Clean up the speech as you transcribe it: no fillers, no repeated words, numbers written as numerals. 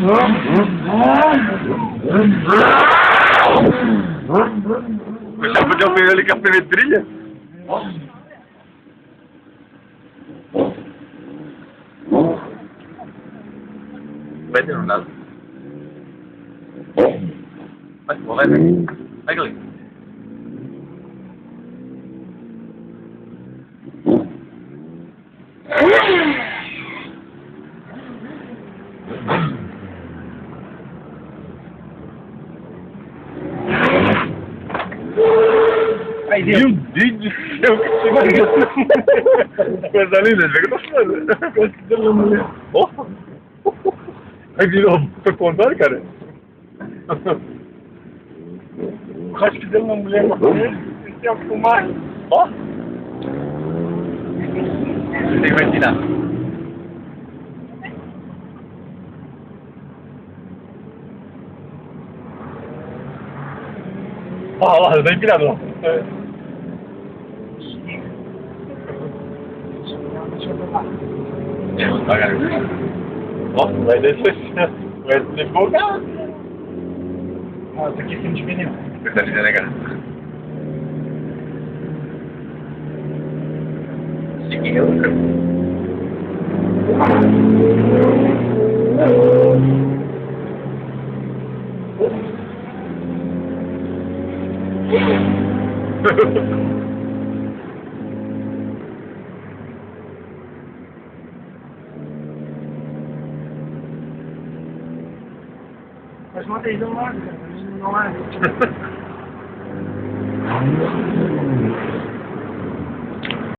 Eu já podia pegar ali com a penetrilha? Vai ter um dado. Vai, vai, vai, Gally. Meu Deus do céu, que coisa linda, vê que eu tô falando. Coisa que deu uma mulher. Opa! Aí virou, foi contando, cara? Eu acho que deu uma mulher uma coisa, e tem que fumar. Ó! Você tem que me ensinar. Ó, lá, tá empinado. Devagar. Nossa, vai descer, vai descer folgado. Ah, isso aqui tem de pneu. Coisa linda, né, cara? Seguindo, cara. Mas não tem não larga, não larga.